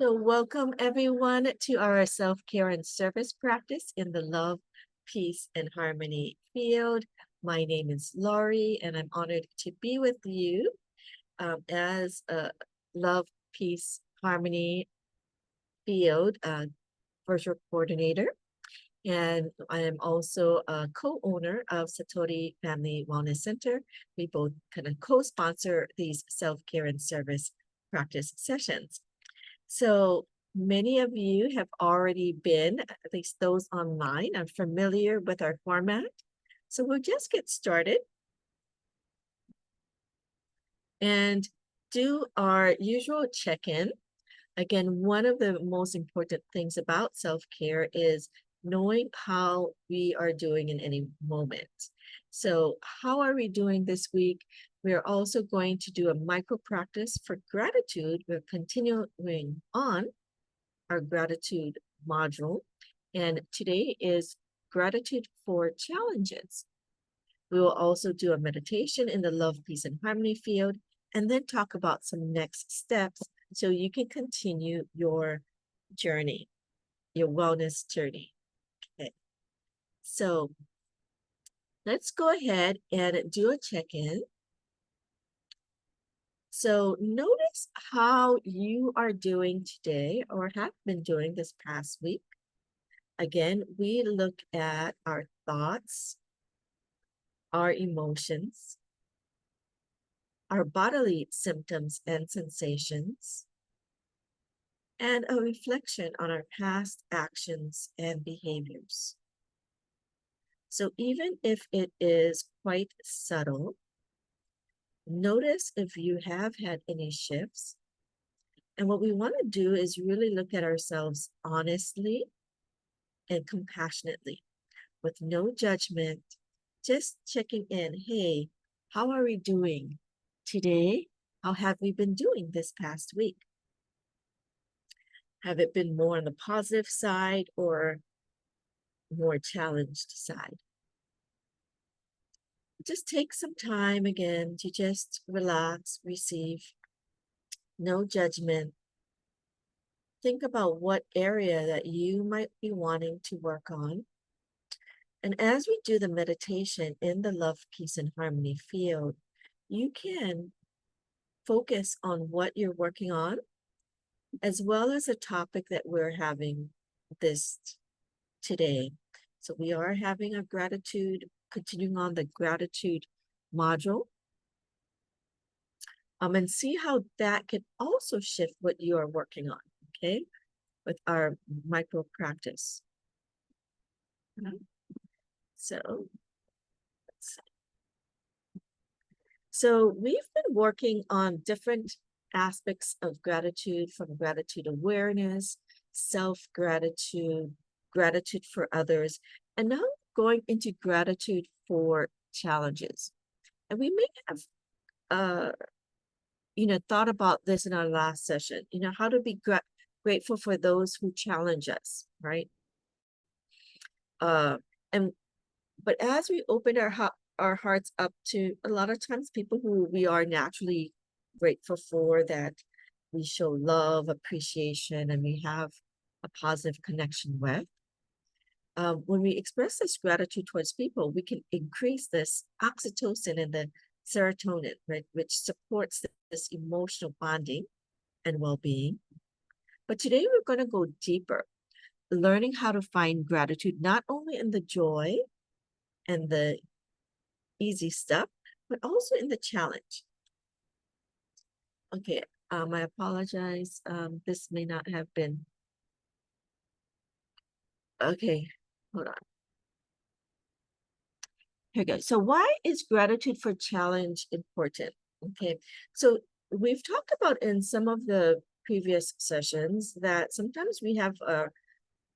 So welcome everyone to our self-care and service practice in the love, peace, and harmony field. My name is Laurie, and I'm honored to be with you as a love, peace, harmony field virtual coordinator. And I am also a co-owner of Satori Family Wellness Center. We both kind of co-sponsor these self-care and service practice sessions. So many of you have already been, at least those online, are familiar with our format. So we'll just get started and do our usual check-in. Again, one of the most important things about self-care is knowing how we are doing in any moment. So how are we doing this week? We are also going to do a micro practice for gratitude. We're continuing on our gratitude module. And today is gratitude for challenges. We will also do a meditation in the love, peace, and harmony field, and then talk about some next steps so you can continue your journey, your wellness journey. Okay. So let's go ahead and do a check-in. So notice how you are doing today or have been doing this past week. Again, we look at our thoughts, our emotions, our bodily symptoms and sensations, and a reflection on our past actions and behaviors. So even if it is quite subtle, notice if you have had any shifts. And what we want to do is really look at ourselves honestly and compassionately, with no judgment, just checking in. Hey, how are we doing today? How have we been doing this past week? Have it been more on the positive side or more challenged side? Just take some time again to just relax, receive, no judgment. Think about what area that you might be wanting to work on. And as we do the meditation in the love, peace, and harmony field, you can focus on what you're working on, as well as a topic that we're having this today. So we are having a gratitude, continuing on the gratitude module. And see how that can also shift what you are working on, okay, with our micro practice. So let's see. So we've been working on different aspects of gratitude, from gratitude awareness, self-gratitude, gratitude for others, and now going into gratitude for challenges. And we may have thought about this in our last session, how to be grateful for those who challenge us, right? But as we open our hearts up to a lot of times people who we are naturally grateful for, that we show love, appreciation, and we have a positive connection with, when we express this gratitude towards people, we can increase this oxytocin and the serotonin, right, which supports this emotional bonding and well-being. But today we're going to go deeper, learning how to find gratitude not only in the joy and the easy stuff, but also in the challenge. Okay, I apologize. This may not have been. Okay, hold on. Here we go. So why is gratitude for challenge important? Okay, so we've talked about in some of the previous sessions that sometimes we have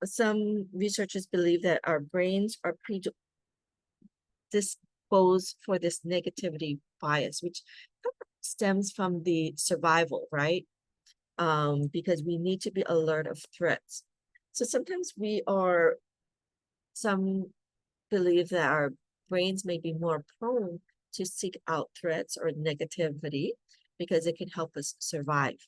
some researchers believe that our brains are predisposed for this negativity bias, which stems from the survival, right? Because we need to be alert of threats. So sometimes some believe that our brains may be more prone to seek out threats or negativity because it can help us survive.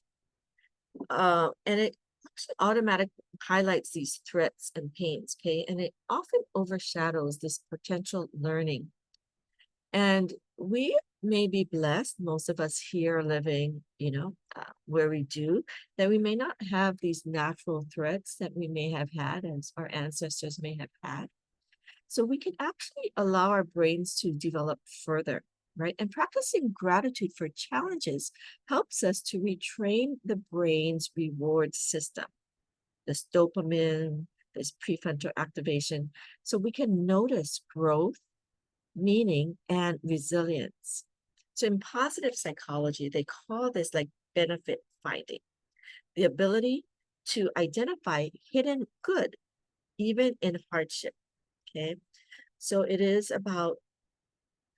And actually automatically highlights these threats and pains, okay? And it often overshadows this potential learning. And we may be blessed, most of us here living, where we do, that we may not have these natural threats that we may have had as our ancestors may have had. So we can actually allow our brains to develop further, right? And practicing gratitude for challenges helps us to retrain the brain's reward system, this dopamine, this prefrontal activation, so we can notice growth, meaning, and resilience. So in positive psychology, they call this like benefit finding, the ability to identify hidden good, even in hardship. Okay. So it is about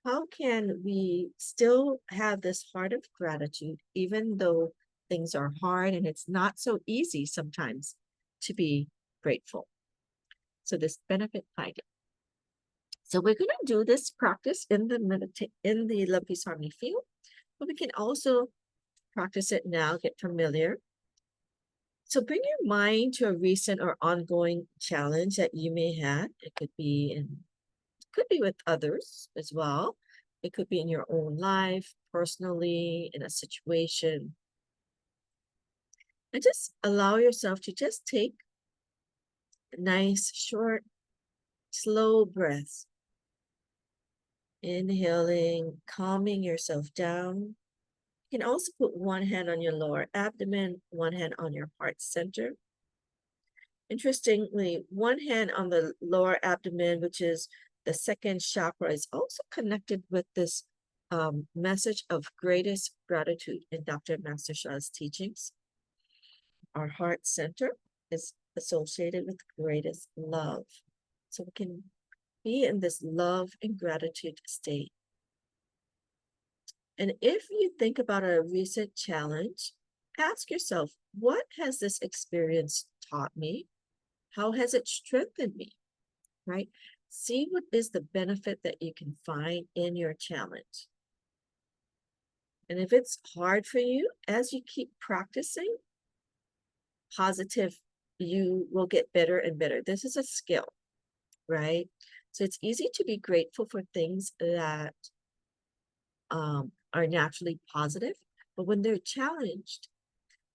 how can we still have this heart of gratitude, even though things are hard and it's not so easy sometimes to be grateful. So this benefit finding. So we're going to do this practice in the Love Peace Harmony field, but we can also practice it now, get familiar. So bring your mind to a recent or ongoing challenge that you may have. It could be with others as well. It could be in your own life, personally, in a situation. And just allow yourself to just take nice, short, slow breaths. Inhaling, calming yourself down. You can also put one hand on your lower abdomen, one hand on your heart center. Interestingly, one hand on the lower abdomen, which is the second chakra, is also connected with this message of greatest gratitude in Dr. Master Sha's teachings. Our heart center is associated with greatest love. So we can be in this love and gratitude state. And if you think about a recent challenge, ask yourself, what has this experience taught me? How has it strengthened me? Right? See what is the benefit that you can find in your challenge. And if it's hard for you, as you keep practicing, positive, you will get better and better. This is a skill, right? So it's easy to be grateful for things that are naturally positive, but when they're challenged,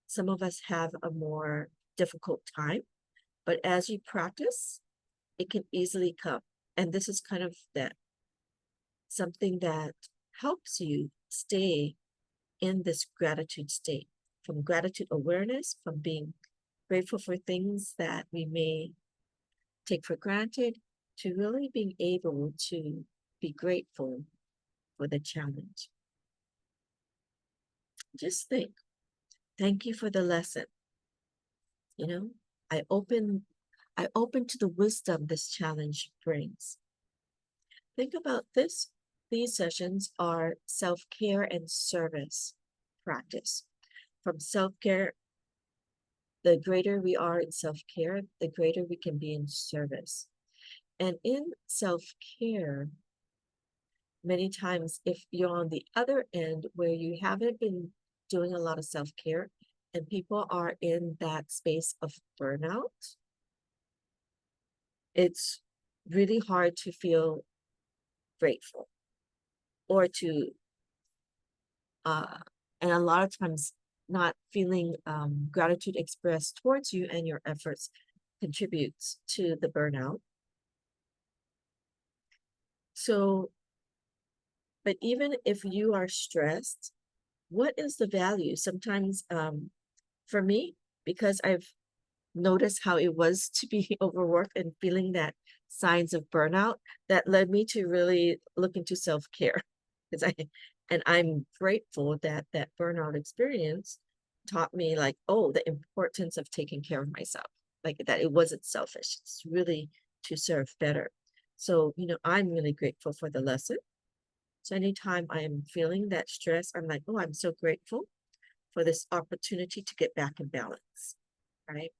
some of us have a more difficult time. But as you practice, it can easily come. And this is kind of something that helps you stay in this gratitude state, from gratitude awareness, from being grateful for things that we may take for granted, to really being able to be grateful for the challenge. Just think, thank you for the lesson. I open to the wisdom this challenge brings. Think about this. These sessions are self-care and service practice. From self-care, the greater we are in self-care, the greater we can be in service. And in self-care, many times, if you're on the other end where you haven't been doing a lot of self-care and people are in that space of burnout, it's really hard to feel grateful or to, and a lot of times not feeling gratitude expressed towards you and your efforts contributes to the burnout. So, but even if you are stressed, what is the value? Sometimes for me, because I've noticed how it was to be overworked and feeling that signs of burnout, that led me to really look into self-care. And I'm grateful that that burnout experience taught me like, oh, the importance of taking care of myself, like that it wasn't selfish. It's really to serve better. So, I'm really grateful for the lesson. So anytime I am feeling that stress, I'm like, oh, I'm so grateful for this opportunity to get back in balance, right?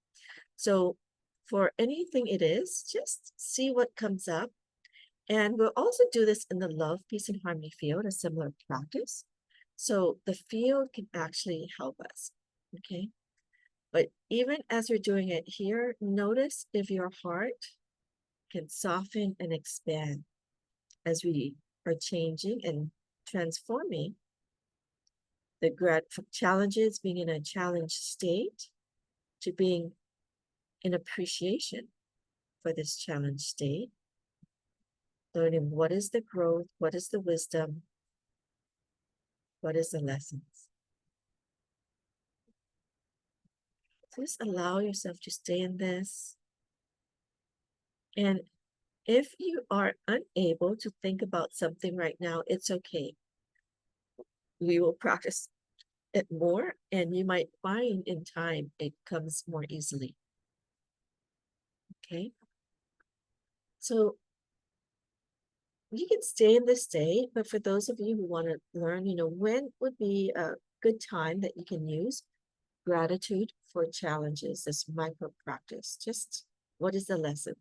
So for anything it is, just see what comes up. And we'll also do this in the Love, Peace, and Harmony field, a similar practice. So the field can actually help us, okay? But even as we're doing it here, notice if your heart can soften and expand as we are changing and transforming from challenges, being in a challenged state, to being in appreciation for this challenged state, learning what is the growth, what is the wisdom, what is the lessons. Just allow yourself to stay in this. And if you are unable to think about something right now, it's okay. We will practice it more, and you might find in time it comes more easily. Okay? So you can stay in this state, but for those of you who want to learn, when would be a good time that you can use gratitude for challenges, this micro practice. Just what is the lesson?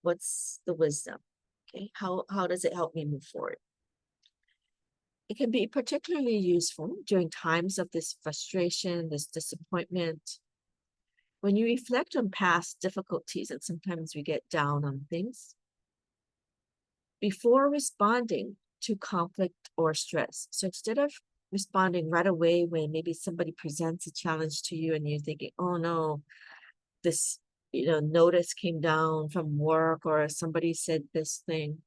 What's the wisdom? Okay, how does it help me move forward? It can be particularly useful during times of this frustration, this disappointment. When you reflect on past difficulties, and sometimes we get down on things, before responding to conflict or stress. So instead of responding right away when maybe somebody presents a challenge to you and you're thinking, oh no, this notice came down from work or somebody said this thing,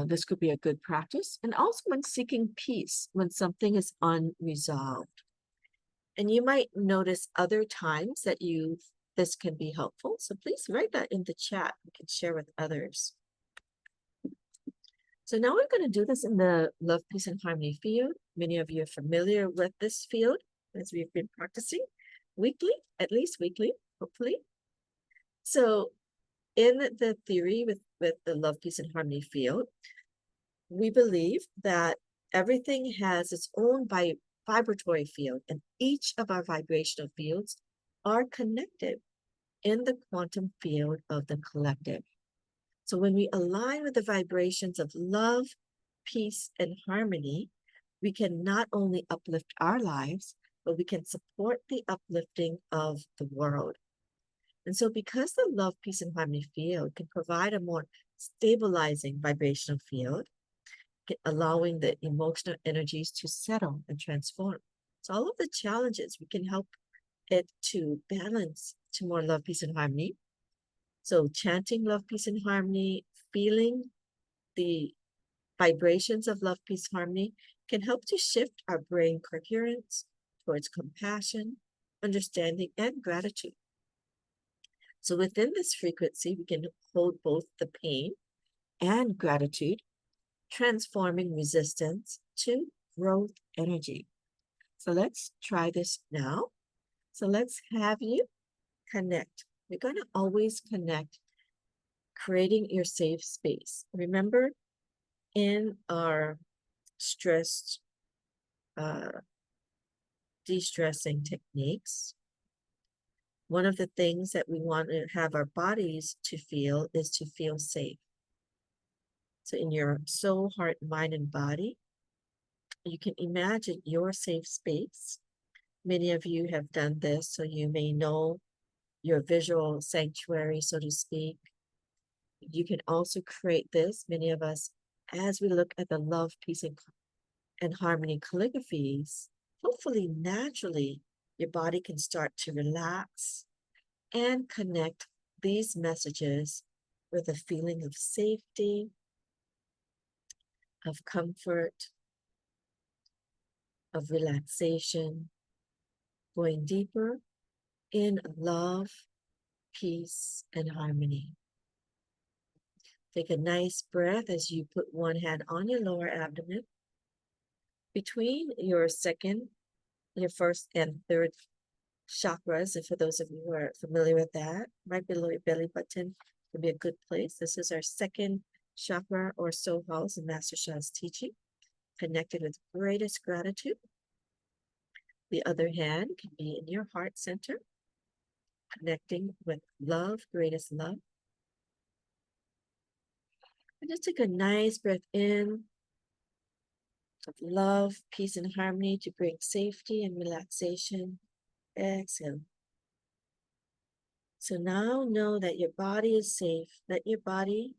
this could be a good practice. And also when seeking peace, when something is unresolved. And you might notice other times that this can be helpful. So please write that in the chat. You can share with others. So now we're going to do this in the Love, Peace, and Harmony field. Many of you are familiar with this field as we've been practicing weekly, at least weekly, hopefully. So in the theory with the Love, Peace, and Harmony field, we believe that everything has its own vibratory field, and each of our vibrational fields are connected in the quantum field of the collective. So when we align with the vibrations of love, peace, and harmony, we can not only uplift our lives, but we can support the uplifting of the world. And so because the love, peace, and harmony field can provide a more stabilizing vibrational field, allowing the emotional energies to settle and transform. So all of the challenges, we can help it to balance to more love, peace, and harmony. So chanting love, peace, and harmony, feeling the vibrations of love, peace, harmony can help to shift our brain coherence towards compassion, understanding, and gratitude. So within this frequency, we can hold both the pain and gratitude, transforming resistance to growth energy. So let's try this now. So let's have you connect. We're going to always connect, creating your safe space. Remember, in our stress de-stressing techniques, one of the things that we want to have our bodies to feel is to feel safe. So in your soul, heart, mind, and body, you can imagine your safe space. Many of you have done this, so you may know your visual sanctuary, so to speak. You can also create this, many of us, as we look at the love, peace, and harmony calligraphies. Hopefully, naturally, your body can start to relax and connect these messages with a feeling of safety, of comfort, of relaxation, going deeper in love, peace, and harmony. Take a nice breath as you put one hand on your lower abdomen, between your first and third chakras. And for those of you who are familiar with that, right below your belly button would be a good place. This is our second chakra or soul house in Master Sha's teaching, connected with greatest gratitude. The other hand can be in your heart center, connecting with love, greatest love. And just take a nice breath in of love, peace, and harmony to bring safety and relaxation. Exhale. So now know that your body is safe. Let your body,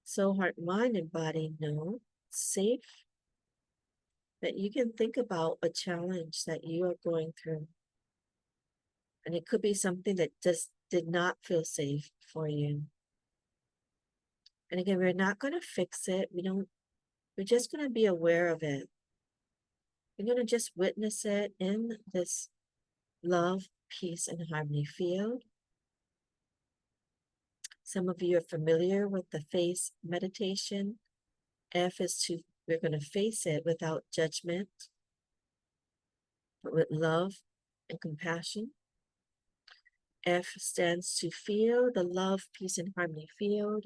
soul, heart, mind, and body know it's safe, that you can think about a challenge that you are going through. And it could be something that just did not feel safe for you. And again, we're not going to fix it. We're just going to be aware of it. We're going to just witness it in this love, peace, and harmony field. Some of you are familiar with the face meditation. F is to, we're going to face it without judgment, but with love and compassion. F stands to feel the love, peace, and harmony field,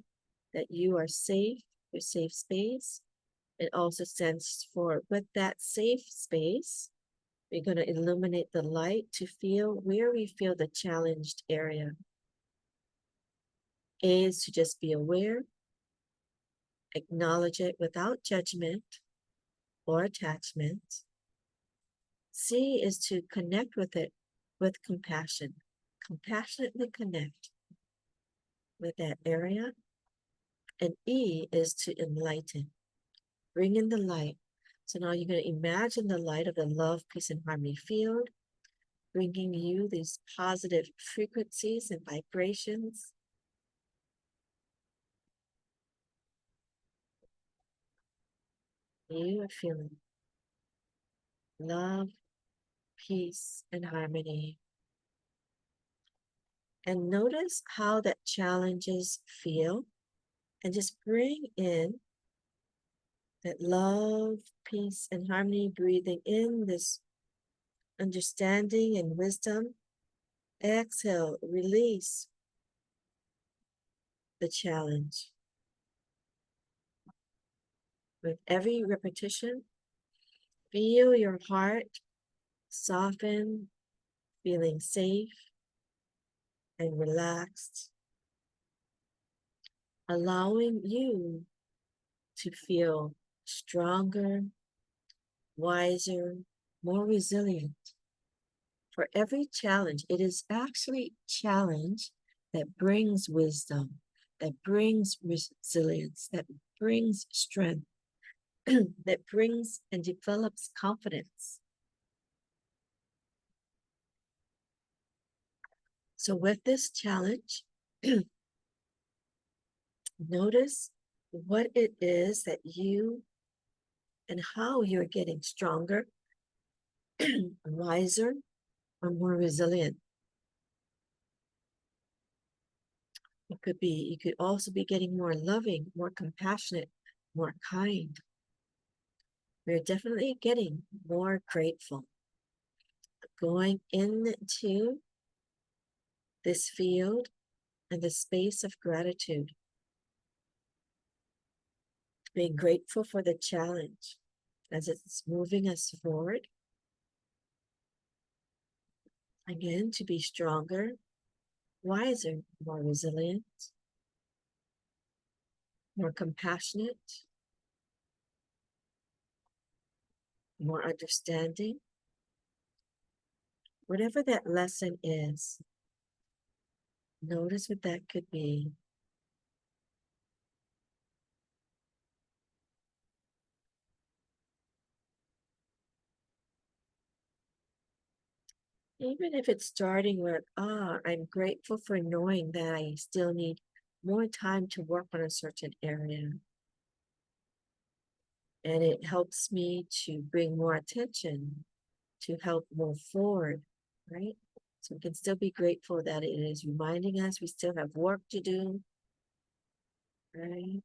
that you are safe, your safe space. It also stands for, with that safe space, we're going to illuminate the light to feel where we feel the challenged area. A is to just be aware, acknowledge it without judgment or attachment. C is to connect with it with compassion, compassionately connect with that area. And E is to enlighten, bring in the light. So now you're going to imagine the light of the love, peace, and harmony field, bringing you these positive frequencies and vibrations. You are feeling love, peace, and harmony. And notice how that challenges feel, and just bring in that love, peace, and harmony, breathing in this understanding and wisdom. Exhale, release the challenge. With every repetition, feel your heart soften, feeling safe and relaxed, allowing you to feel stronger, wiser, more resilient. For every challenge, it is actually challenge that brings wisdom, that brings resilience, that brings strength, that brings and develops confidence. So with this challenge, notice what it is that you and how you're getting stronger, wiser, or more resilient. You could also be getting more loving, more compassionate, more kind. We're definitely getting more grateful. Going into this field and the space of gratitude. Being grateful for the challenge as it's moving us forward. Again, to be stronger, wiser, more resilient, more compassionate, more understanding. Whatever that lesson is, notice what that could be. Even if it's starting with, I'm grateful for knowing that I still need more time to work on a certain area. And it helps me to bring more attention to help move forward, right? So we can still be grateful that it is reminding us we still have work to do, right?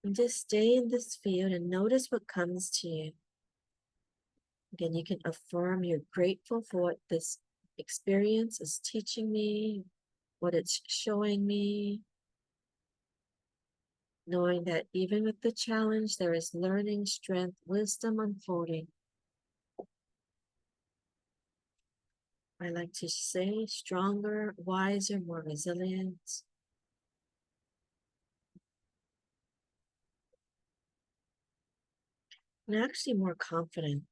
And just stay in this field and notice what comes to you. Again, you can affirm you're grateful for what this experience is teaching me, what it's showing me, knowing that even with the challenge, there is learning, strength, wisdom unfolding. I like to say stronger, wiser, more resilient, and actually more confident.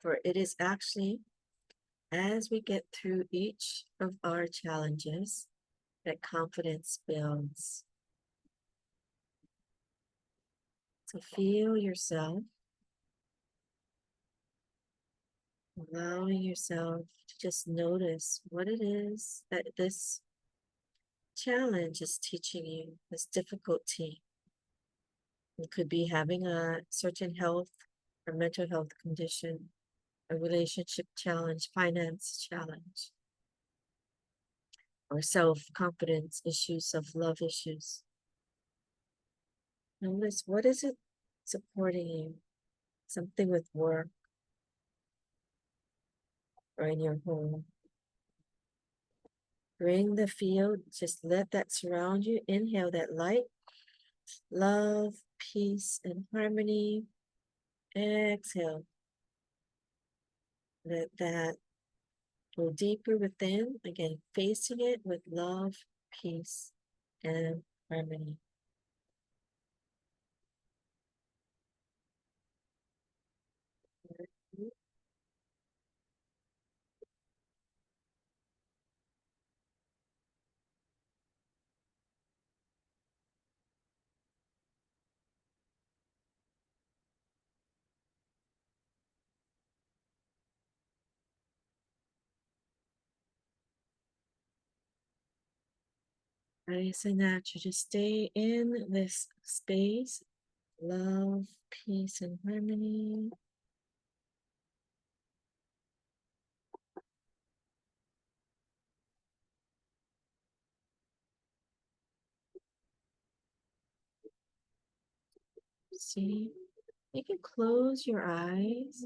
For it is actually as we get through each of our challenges that confidence builds. So feel yourself, allowing yourself to just notice what it is that this challenge is teaching you, this difficulty. It could be having a certain health or mental health condition, a relationship challenge, finance challenge, or self-confidence issues, self-love issues. Notice what is it supporting you? Something with work or in your home. Bring the field, just let that surround you. Inhale that light, love, peace, and harmony. Exhale. Let that go deeper within. Again, facing it with love, peace, and harmony. Nice and natural. Just stay in this space. Love, peace, and harmony. See, you can close your eyes.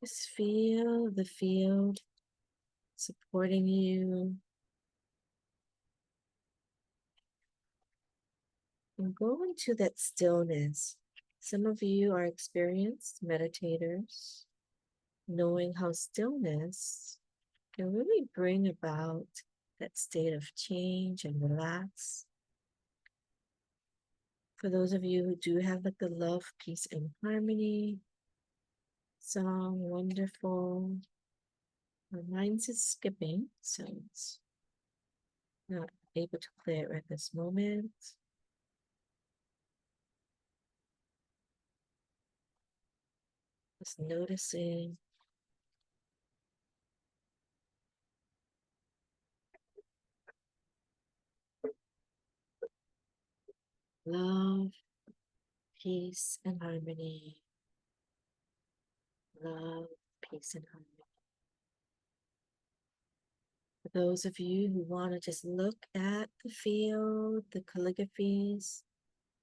Just feel the field supporting you. And go into that stillness. Some of you are experienced meditators, knowing how stillness can really bring about that state of change and relax. For those of you who do have like the love, peace, and harmony song, wonderful. My mind's is skipping, so it's not able to play it right this moment. Just noticing love, peace, and harmony. Love, peace, and harmony. For those of you who want to just look at the field, the calligraphies,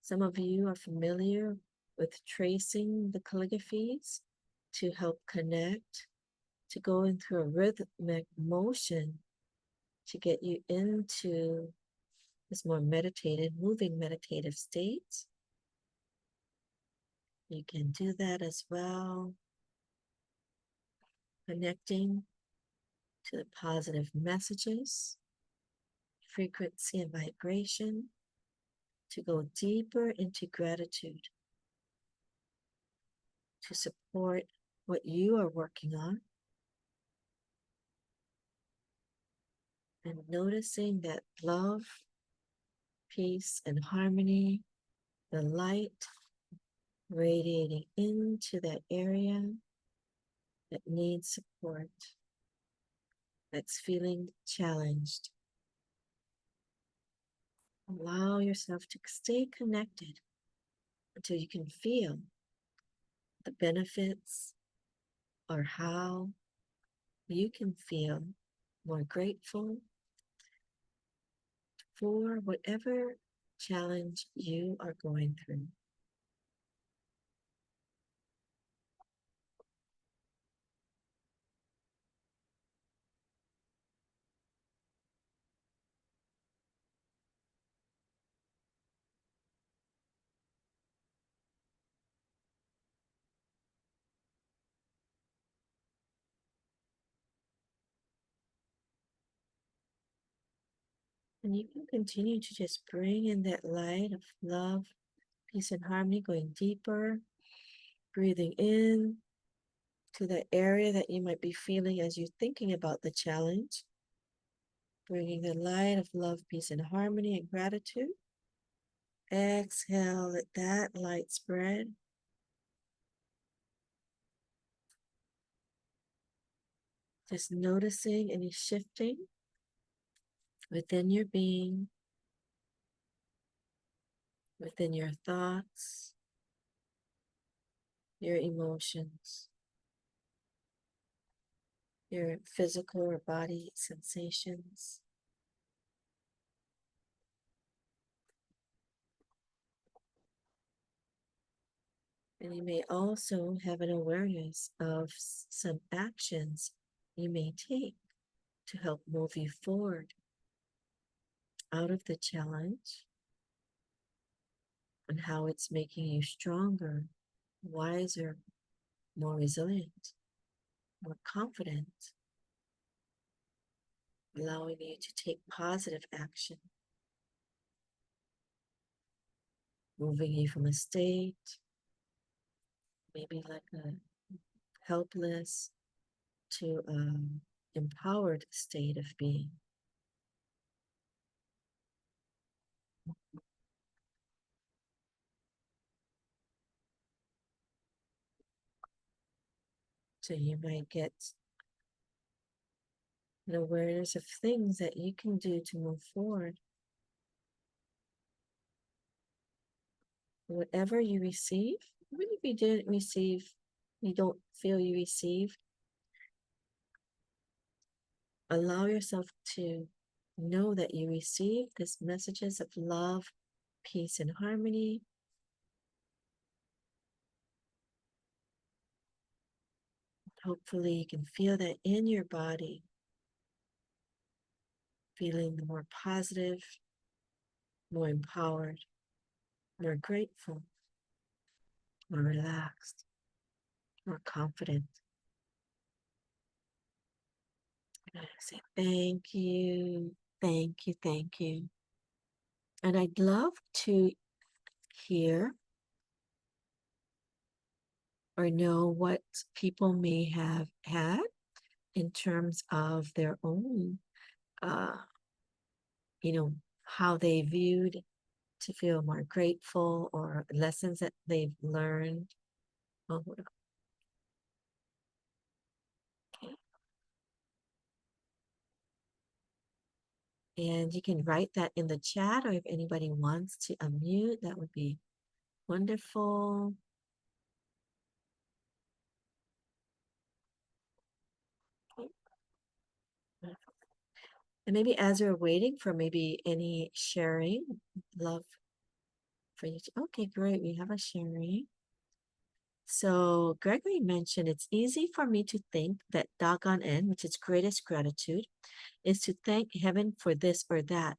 some of you are familiar with tracing the calligraphies to help connect, to go into a rhythmic motion to get you into this more meditative, moving meditative state. You can do that as well, connecting to the positive messages, frequency, and vibration to go deeper into gratitude to support what you are working on, and noticing that love, peace, and harmony, the light radiating into that area that needs support, that's feeling challenged. Allow yourself to stay connected until you can feel the benefits or how you can feel more grateful for whatever challenge you are going through. And you can continue to just bring in that light of love, peace, and harmony, going deeper, breathing in to the area that you might be feeling as you're thinking about the challenge, bringing the light of love, peace, and harmony and gratitude. Exhale, let that light spread. Just noticing any shifting within your being, within your thoughts, your emotions, your physical or body sensations. And you may also have an awareness of some actions you may take to help move you forward out of the challenge and how it's making you stronger, wiser, more resilient, more confident, allowing you to take positive action, moving you from a state, maybe like a helpless to an empowered state of being. So you might get an awareness of things that you can do to move forward. Whatever you receive, even if you didn't receive, you don't feel you received, allow yourself to know that you received these messages of love, peace, and harmony. Hopefully, you can feel that in your body, feeling more positive, more empowered, more grateful, more relaxed, more confident. And I say, thank you, thank you, thank you. And I'd love to hear or know what people may have had in terms of their own, uh, how they viewed to feel more grateful or lessons that they've learned. Oh, okay. And you can write that in the chat, or if anybody wants to unmute, that would be wonderful. Okay. And maybe as we're waiting for maybe any sharing, love for you to, okay, great, we have a sharing. So Gregory mentioned it's easy for me to think that Dagon En, which is greatest gratitude, is to thank heaven for this or that.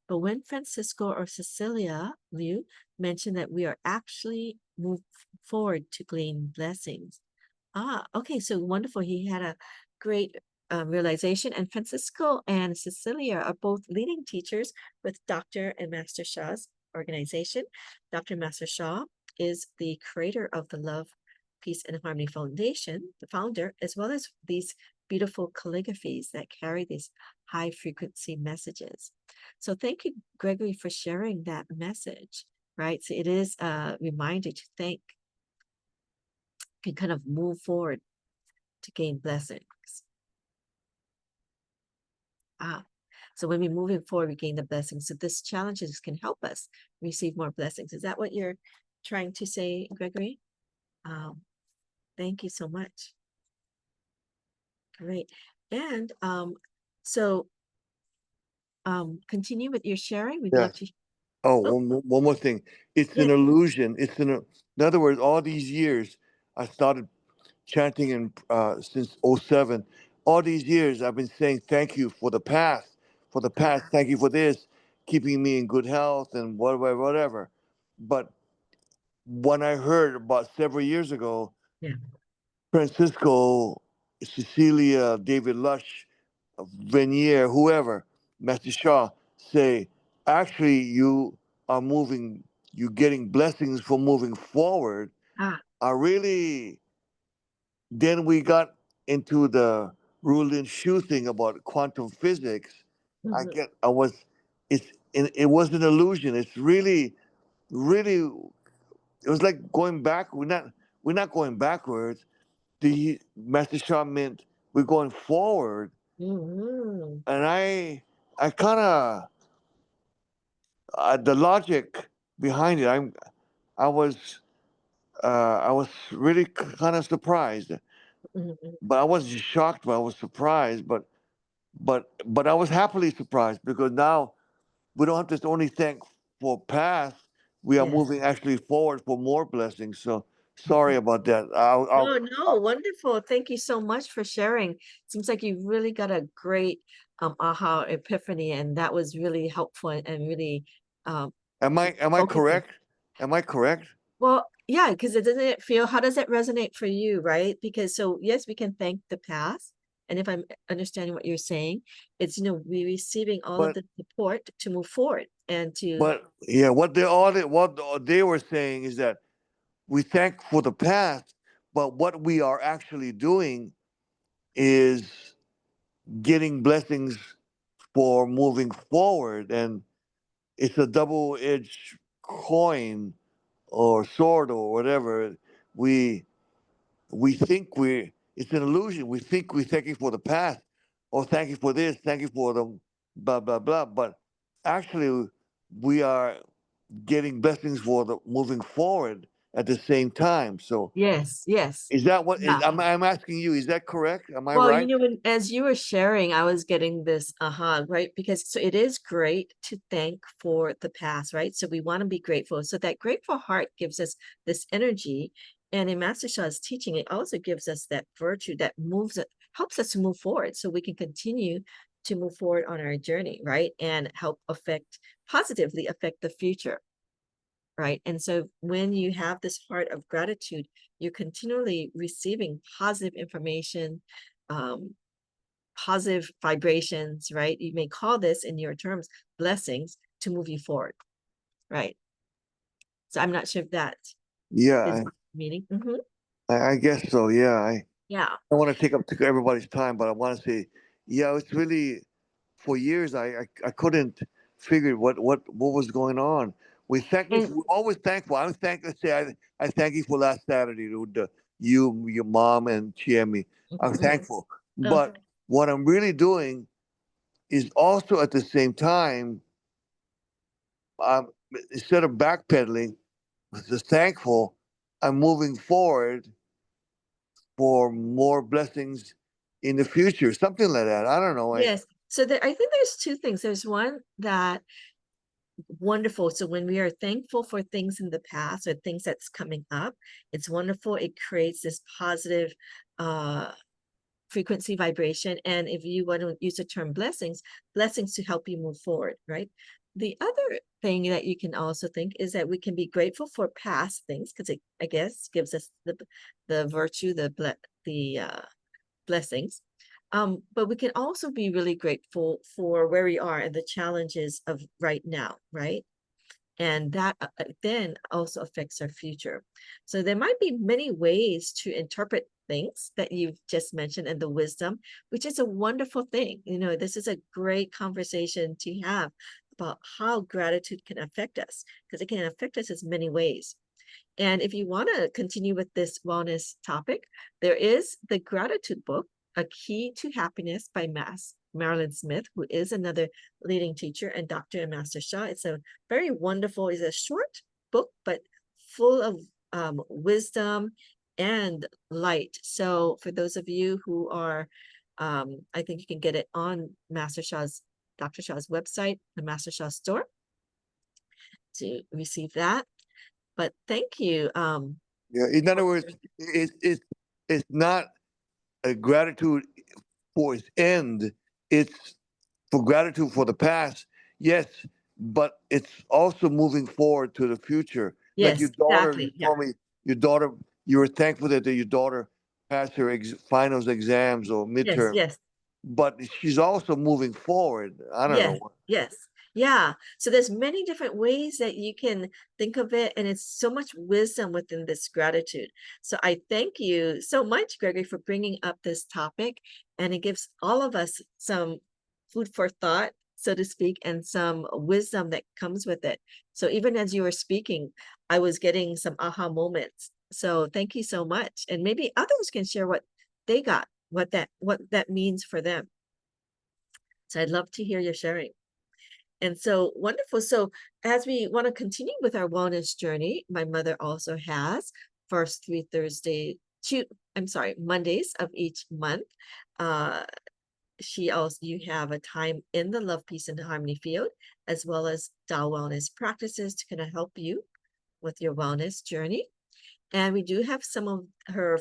But when Francisco or Cecilia Liu mentioned that we are actually moved forward to glean blessings. Okay, so wonderful. He had a great realization. And Francisco and Cecilia are both leading teachers with Dr. and Master Shah's organization. Dr. Master Shah is the creator of the Love, Peace, and Harmony Foundation, the founder, as well as these beautiful calligraphies that carry these high frequency messages. So thank you, Gregory, for sharing that message, right? So it is a reminder to thank, can kind of move forward to gain blessings. So when we're moving forward, we gain the blessings. So this challenges can help us receive more blessings. Is that what you're trying to say, Gregory? Thank you so much. Great. And so continue with your sharing. We'd love to. Oh, Oh, one more thing. It's yeah, an illusion. In other words, all these years, I started chanting since '07. All these years, I've been saying thank you for the past, Thank you for this, keeping me in good health and whatever, whatever. But when I heard about several years ago, yeah, Francisco, Cecilia, David Lush, Venier, whoever, Master Shaw say, actually, you're getting blessings for moving forward, Ah, are really, then we got into the Rulin Shu thing about quantum physics. mhm, I was, it was an illusion. It's really, really, it was like going back. We're not going backwards. The Master Sha meant we're going forward. mhm, And I kind of, the logic behind it, I was, I was really kind of surprised, mhm, mhm. but I wasn't shocked, but I was surprised, but I was happily surprised because now we don't have to only thank for past. We are Yes. moving actually forward for more blessings. So sorry about that. I'll, No, no, wonderful. Thank you so much for sharing. Seems like you really got a great aha epiphany, and that was really helpful and really um am I focusing. correct? Am I correct? Well, yeah, because it doesn't it feel, how does it resonate for you, right? Because so yes, we can thank the past. And if I'm understanding what you're saying, it's we receiving all of But the support to move forward and to but yeah, what they were saying is that we thank for the past, but what we are actually doing is getting blessings for moving forward, and it's a double-edged coin or sword or whatever. We we think we it's an illusion. We think we're thanking for the past, or thank you for this, thank you for the blah blah blah. But actually, we are getting blessings for the moving forward at the same time. So yes, yes. is that what is Yeah. I'm asking you? Is that correct? Am I Well, right? as you were sharing, I was getting this aha, right? Because so it is great to thank for the past, right? So we want to be grateful. So that grateful heart gives us this energy. And in Master Sha's teaching, it also gives us that virtue that helps us to move forward so we can continue to move forward on our journey, right? And help positively affect the future, right? And so when you have this heart of gratitude, you're continually receiving positive information, um, positive vibrations, right? You may call this in your terms blessings to move you forward, right? So I'm not sure if that is Yeah, meaning. I guess so. Yeah, I Yeah. don't want to take up to everybody's time, but I want to say, yeah, it's really for years I couldn't figure what was going on. And We're always thankful. I'm thankful. Say I thank you for last Saturday, you, your mom, and Chiemi. I'm mhm, thankful, uh, but what I'm really doing is also at the same time, um, instead of backpedaling, just thankful. I'm moving forward for more blessings in the future, something like that. I don't know. yes. So I think there's two things. There's one that wonderful. So when we are thankful for things in the past or things that's coming up, it's wonderful. It creates this positive uh frequency vibration. And if you want to use the term blessings, blessings to help you move forward, right? The other thing that you can also think is that we can be grateful for past things because it, I guess, gives us the virtue, the blessings. But we can also be really grateful for where we are and the challenges of right now, right? And that then also affects our future. So there might be many ways to interpret things that you've just mentioned and the wisdom, which is a wonderful thing. This is a great conversation to have about how gratitude can affect us, because it can affect us in many ways. And if you want to continue with this wellness topic, there is the gratitude book, A Key to Happiness by Marilyn Smith, who is another leading teacher and Dr. and Master Sha. It's a very wonderful, it's a short book, but full of wisdom and light. So for those of you who are, I think you can get it on Dr. Sha's website, the Master Sha store, to receive that. But thank you. Yeah. In other words, it's not a gratitude for its end. It's for gratitude for the past, yes, but it's also moving forward to the future. Like your Yes, daughter, you exactly. Yeah. told me your daughter, you were thankful that your daughter passed her finals exams or Yes, midterm, yes, but she's also moving forward. I don't yes, know. yes. Yeah. So there's many different ways that you can think of it, and it's so much wisdom within this gratitude. So I thank you so much, Gregory, for bringing up this topic, and it gives all of us some food for thought, so to speak, and some wisdom that comes with it. So even as you were speaking, I was getting some aha moments. So thank you so much. And maybe others can share what they got, what that means for them. So I'd love to hear your sharing. And so wonderful. So as we want to continue with our wellness journey, my mother also has first three Thursday, two, I'm sorry, Mondays of each month. Uh, she also you have a time in the Love, Peace, and Harmony field, as well as Tao wellness practices to kind of help you with your wellness journey. And we do have some of her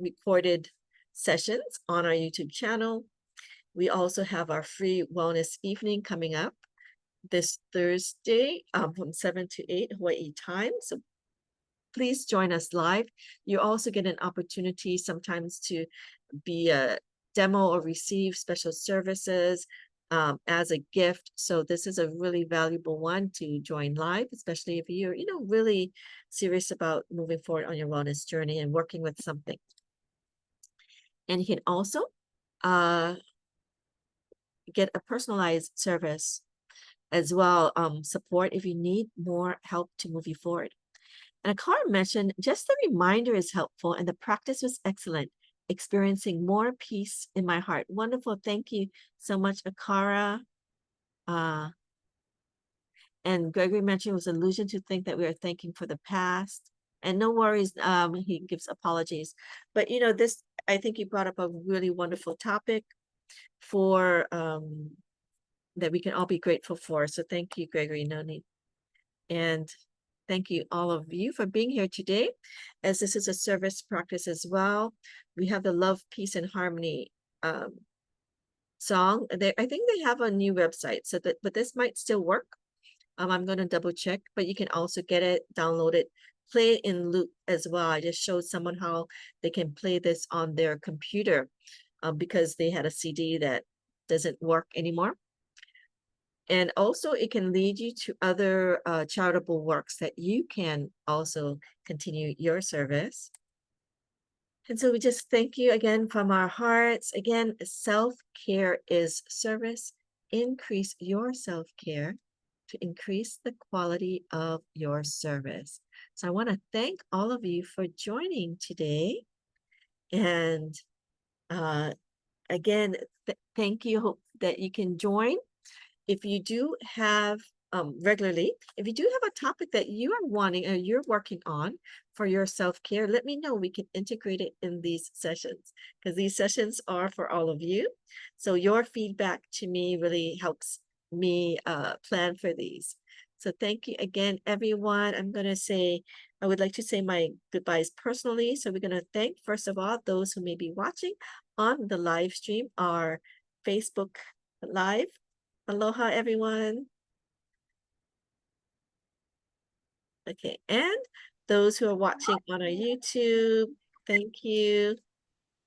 recorded sessions on our YouTube channel. We also have our free wellness evening coming up this Thursday from 7 to 8 Hawaii time. So please join us live. You also get an opportunity sometimes to be a demo or receive special services as a gift. So this is a really valuable one to join live, especially if you're, really serious about moving forward on your wellness journey and working with something. And you can also uh, get a personalized service as well, support if you need more help to move you forward. And Akara mentioned just the reminder is helpful and the practice was excellent, experiencing more peace in my heart. Wonderful. Thank you so much, Akara. Uh, and Gregory mentioned it was an illusion to think that we are thanking for the past. And no worries, he gives apologies. But this, I think you brought up a really wonderful topic for that we can all be grateful for. So thank you, Gregory Noni. And thank you, all of you, for being here today. As this is a service practice as well, we have the Love, Peace, and Harmony song. I think they have a new website, but this might still work. I'm going to double check, but you can also get it, download it, play it in loop as well. I just showed someone how they can play this on their computer because they had a CD that doesn't work anymore. And also it can lead you to other charitable works that you can also continue your service. And so we just thank you again from our hearts. Again, self-care is service. Increase your self-care to increase the quality of your service. So I want to thank all of you for joining today. And again, thank you. Hope that you can join. If you do have regularly, if you do have a topic that you are wanting or you're working on for your self-care, let me know. We can integrate it in these sessions because these sessions are for all of you. So your feedback to me really helps me plan for these. So thank you again, everyone. I would like to say my goodbyes personally. So we're going to thank, first of all, those who may be watching on the live stream, our Facebook Live. Aloha, everyone. Okay, and those who are watching on our YouTube, thank you.